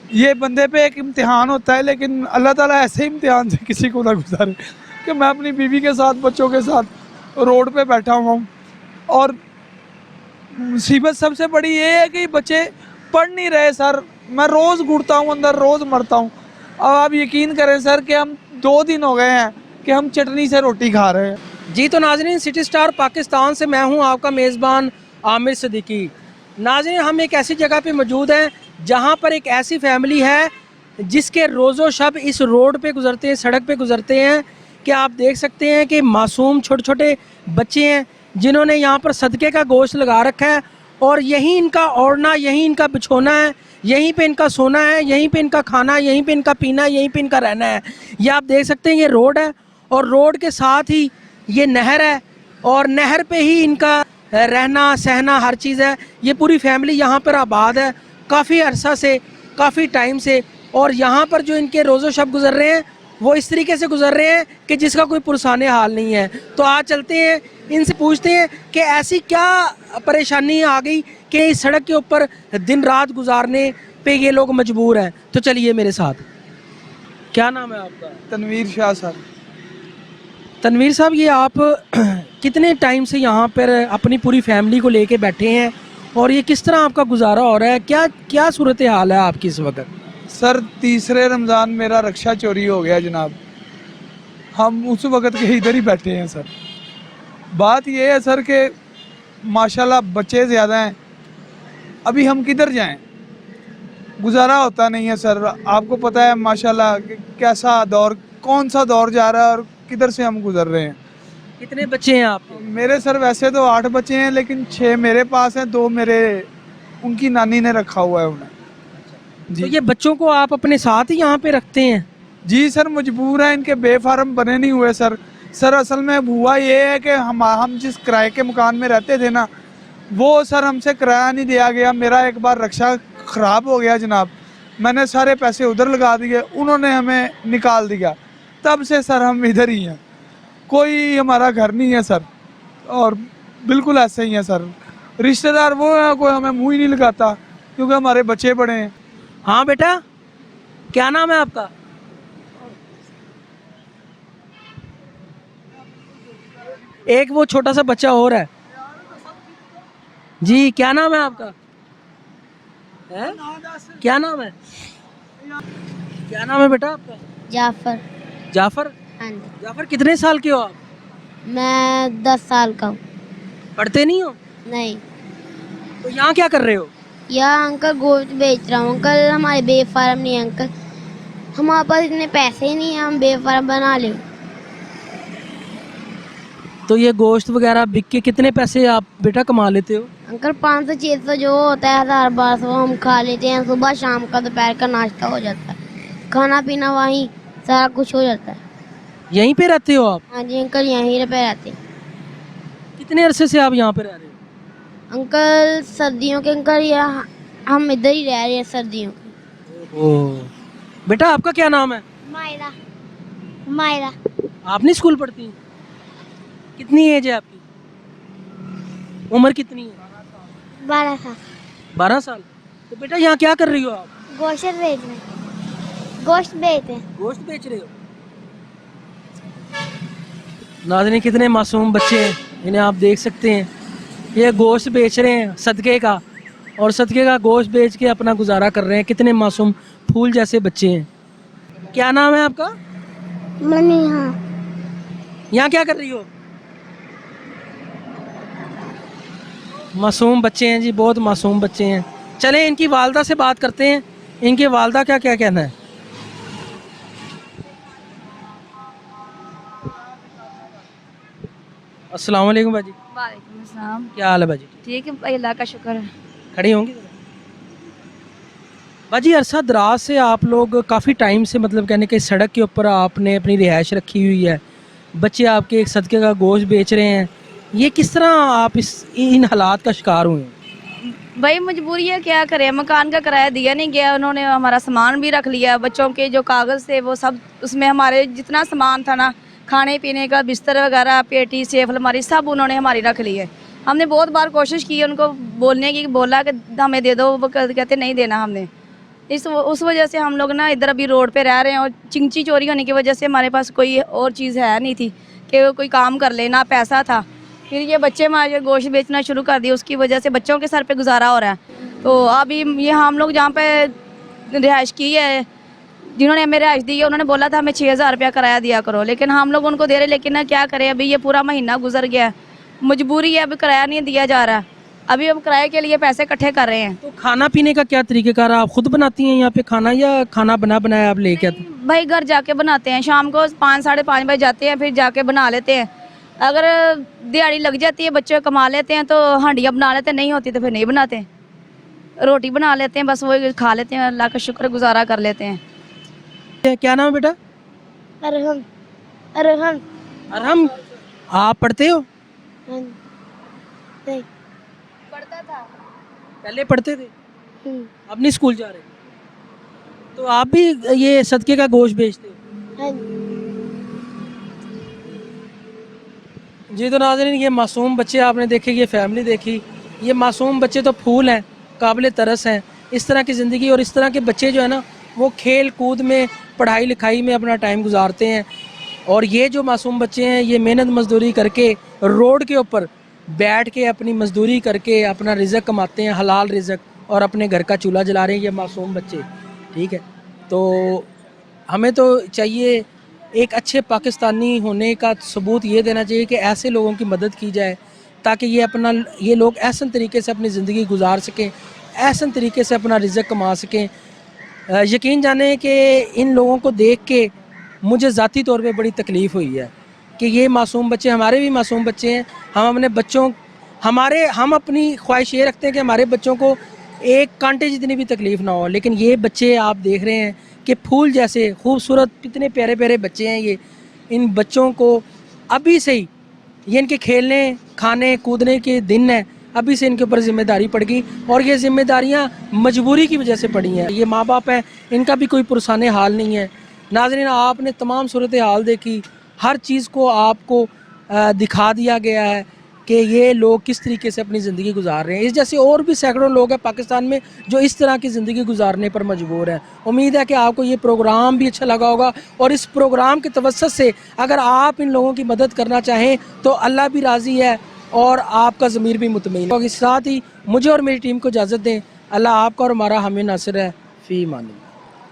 ये बंदे पे एक इम्तिहान होता है, लेकिन अल्लाह ताला ऐसे इम्तिहान से किसी को ना गुजारे कि मैं अपनी बीवी के साथ, बच्चों के साथ रोड पे बैठा हुआ हूँ। और मुसीबत सबसे बड़ी ये है कि बच्चे पढ़ नहीं रहे सर। मैं रोज़ घुटता हूँ अंदर, रोज़ मरता हूँ। अब आप यकीन करें सर कि हम 2 दिन हो गए हैं कि हम चटनी से रोटी खा रहे हैं। जी तो नाज़रीन, सिटी स्टार पाकिस्तान से मैं हूं आपका मेज़बान आमिर सिद्दीकी। नाज़रीन, हम एक ऐसी जगह पे मौजूद हैं जहां पर एक ऐसी फैमिली है जिसके रोज़ो शब इस रोड पे गुजरते हैं, सड़क पे गुजरते हैं कि आप देख सकते हैं कि मासूम छोटे छोटे बच्चे हैं जिन्होंने यहाँ पर सदक़े का गोश्त लगा रखा है और यहीं इनका ओढ़ना, यहीं इनका बिछोना है, यहीं पे इनका सोना है, यहीं पे इनका खाना, यहीं पे इनका पीना, यहीं पे इनका रहना है। ये आप देख सकते हैं, ये रोड है और रोड के साथ ही ये नहर है और नहर पे ही इनका रहना सहना हर चीज़ है। ये पूरी फैमिली यहाँ पर आबाद है काफ़ी अरसा से, काफ़ी टाइम से। और यहाँ पर जो इनके रोज़ो शब गुजर रहे हैं वो इस तरीके से गुजर रहे हैं कि जिसका कोई पुरसाने हाल नहीं है। तो आज चलते हैं, इनसे पूछते हैं कि ऐसी क्या परेशानी आ गई कि इस सड़क के ऊपर दिन रात गुजारने पे ये लोग मजबूर हैं। तो चलिए मेरे साथ। क्या नाम है आपका? तनवीर शाह सर। तनवीर साहब, ये आप कितने टाइम से यहाँ पर अपनी पूरी फैमिली को लेके बैठे हैं और ये किस तरह आपका गुजारा हो रहा है? क्या क्या सूरत हाल है आपकी इस वक्त? सर, तीसरे रमज़ान मेरा रक्षा चोरी हो गया जनाब। हम उस वक़्त के इधर ही बैठे हैं सर। बात ये है सर कि माशाल्लाह बच्चे ज़्यादा हैं, अभी हम किधर जाएं? गुजारा होता नहीं है सर। आपको पता है माशाल्लाह कि कैसा दौर, कौन सा दौर जा रहा है और किधर से हम गुजर रहे हैं। कितने बच्चे हैं आपके? मेरे सर वैसे तो 8 बच्चे हैं, लेकिन 6 मेरे पास हैं, 2 मेरे उनकी नानी ने रखा हुआ है उन्हें। तो ये बच्चों को आप अपने साथ ही यहाँ पे रखते हैं? जी सर, मजबूर हैं, इनके बेफार्म बने नहीं हुए सर। सर असल में हुआ ये है कि हम जिस किराए के मकान में रहते थे ना, वो सर हमसे किराया नहीं दिया गया। मेरा एक बार रक्षा ख़राब हो गया जनाब, मैंने सारे पैसे उधर लगा दिए, उन्होंने हमें निकाल दिया। तब से सर हम इधर ही हैं, कोई हमारा घर नहीं है सर। और बिल्कुल ऐसे ही हैं सर। रिश्तेदार वो हैं, कोई हमें मुँह ही नहीं लगाता क्योंकि हमारे बच्चे बड़े हैं। हाँ बेटा, क्या नाम है आपका? एक वो छोटा सा बच्चा और है जी। क्या नाम है आपका? है? क्या नाम है? क्या नाम है बेटा आपका? जाफर। जाफर। हाँ जी। जाफर, कितने साल के हो आप? मैं 10 साल का हूँ। पढ़ते नहीं हो? नहीं। तो यहाँ क्या कर रहे हो? यहाँ अंकल गोश्त बेच रहा हूँ। अंकल हमारे बेफार्म नहीं है अंकल, हमारे पास इतने पैसे ही नहीं है हम बेफार्म बना लें। तो ये गोश्त वगैरह बिक के कितने पैसे आप बेटा कमा लेते हो? अंकल 500-600 जो होता है 1000-1200 हम खा लेते हैं। सुबह शाम का दोपहर का नाश्ता हो जाता है, खाना पीना वहीं सारा कुछ हो जाता है। यहीं पे रहते हो आप? हाँ जी अंकल, यहीं पे रहते हैं। कितने अरसे से आप यहाँ पे रह रहे हो? अंकल सर्दियों के अंकल यहाँ हम इधर ही रह रहे हैं सर्दियों के। ओह बेटा, आपका क्या नाम है? मायरा। मायरा। आप नहीं स्कूल पढ़ती? कितनी एज है आपकी? उम्र कितनी है? 12 साल। 12 साल। तो बेटा यहाँ क्या कर रही हो आप? गोश्त बेच रहे हैं। गोश्त बेच रहे हैं। गोश्त बेच रहे हो? नाज़रीन, कितने मासूम बच्चे हैं, इन्हें आप देख सकते हैं। ये गोश्त बेच रहे हैं सदके का, और सदके का गोश्त बेच के अपना गुजारा कर रहे हैं। कितने मासूम फूल जैसे बच्चे हैं। क्या नाम है आपका? मनीहा। यहाँ क्या कर रही हो? मासूम बच्चे हैं जी, बहुत मासूम बच्चे हैं। चलें इनकी वालदा से बात करते हैं, इनके वालदा क्या क्या कहना है। अस्सलाम वालेकुम बाजी। वालेकुम अस्सलाम। क्या हाल है बाजी? ठीक है भाई, अल्लाह का शुक्र है। खड़ी होंगी बाजी? अरसा दराज से आप लोग काफ़ी टाइम से, मतलब कहने के सड़क के ऊपर आपने अपनी रिहाइश रखी हुई है, बच्चे आपके एक सदके का गोश्त बेच रहे हैं। ये किस तरह आप इन हालात का शिकार हुए? भाई मजबूरी है, क्या करें, मकान का किराया दिया नहीं गया, उन्होंने हमारा सामान भी रख लिया, बच्चों के जो कागज़ थे वो सब, उसमें हमारे जितना सामान था ना, खाने पीने का, बिस्तर वगैरह, पेटी, सेफ, अलमारी, सब उन्होंने हमारी रख ली है। हमने बहुत बार कोशिश की उनको बोलने की, बोला कि हमें दे दो, वो कहते नहीं देना हमने। उस वजह से हम लोग ना इधर अभी रोड पे रह रहे हैं, और चिंची चोरी होने की वजह से हमारे पास कोई और चीज़ है नहीं थी कि वो कोई काम कर ले, ना पैसा था। फिर ये बच्चे हमारे गोश्त बेचना शुरू कर दिया, उसकी वजह से बच्चों के सर पे गुजारा हो रहा है। तो अभी ये हम लोग जहाँ पे रिहाइश की है, जिन्होंने हमें रिहाइश दी है, उन्होंने बोला था हमें 6,000 रुपया किराया दिया करो, लेकिन हम लोग उनको दे रहे, लेकिन ना क्या करें, अभी ये पूरा महीना गुजर गया है, मजबूरी है, अभी किराया नहीं दिया जा रहा। अभी हम किराए के लिए पैसे इकट्ठे कर रहे हैं। तो खाना पीने का क्या तरीक़ेकार है? आप खुद बनाती हैं यहाँ पे खाना, या खाना बना बनाया आप लेके आते हैं? भाई घर जाके बनाते हैं, शाम को 5 साढ़े 5 बजे जाते हैं, फिर जाके बना लेते हैं। अगर दिहाड़ी लग जाती है, बच्चे कमा लेते हैं तो हांडियाँ बना लेते हैं, नहीं होती तो फिर नहीं बनाते, रोटी बना लेते हैं, बस वही खा लेते हैं, अल्लाह का शुक्र गुजारा कर लेते हैं। क्या नाम है बेटा? अरहम अरहम अरहम। आप पढ़ते हो? नहीं। पढ़ता था पहले पढ़ते थे, अब नहीं स्कूल जा रहे? तो आप भी ये सदके का गोश्त बेचते हो? जी तो नाज़रीन, ये मासूम बच्चे आपने देखे, ये फैमिली देखी, ये मासूम बच्चे तो फूल हैं, काबिल तरस हैं। इस तरह की ज़िंदगी और इस तरह के बच्चे जो है ना, वो खेल कूद में, पढ़ाई लिखाई में अपना टाइम गुजारते हैं। और ये जो मासूम बच्चे हैं, ये मेहनत मजदूरी करके रोड के ऊपर बैठ के अपनी मजदूरी करके अपना रिज़्क कमाते हैं, हलाल रिज़्क, और अपने घर का चूल्हा जला रहे हैं ये मासूम बच्चे। ठीक है, तो हमें तो चाहिए एक अच्छे पाकिस्तानी होने का सबूत ये देना चाहिए कि ऐसे लोगों की मदद की जाए, ताकि ये लोग ऐसा तरीके से अपनी ज़िंदगी गुजार सकें, ऐसा तरीके से अपना रिज़्क कमा सकें। यकीन जाने कि इन लोगों को देख के मुझे ज़ाती तौर पे बड़ी तकलीफ़ हुई है कि ये मासूम बच्चे, हमारे भी मासूम बच्चे हैं, हम अपने बच्चों हम अपनी ख्वाहिश ये रखते हैं कि हमारे बच्चों को एक कांटे जितनी भी तकलीफ़ ना हो, लेकिन ये बच्चे आप देख रहे हैं कि फूल जैसे खूबसूरत, कितने प्यारे प्यारे बच्चे हैं ये। इन बच्चों को अभी से ही, ये इनके खेलने खाने कूदने के दिन हैं, अभी से इनके ऊपर ज़िम्मेदारी पड़ गई, और ये ज़िम्मेदारियाँ मजबूरी की वजह से पड़ी हैं। ये माँ बाप हैं, इनका भी कोई पुरसाने हाल नहीं है। नाज़रीन, आपने तमाम सूरत हाल देखी, हर चीज़ को आपको दिखा दिया गया है कि ये लोग किस तरीके से अपनी ज़िंदगी गुजार रहे हैं। इस जैसे और भी सैकड़ों लोग हैं पाकिस्तान में जो इस तरह की ज़िंदगी गुजारने पर मजबूर हैं। उम्मीद है कि आपको ये प्रोग्राम भी अच्छा लगा होगा, और इस प्रोग्राम के तवज्जुह से अगर आप इन लोगों की मदद करना चाहें तो अल्लाह भी राज़ी है और आपका ज़मीर भी मुतमईन है। इस साथ ही मुझे और मेरी टीम को इजाज़त दें। अल्लाह आपका और हमारा हमें नासिर है। फ़ी अमान अल्लाह।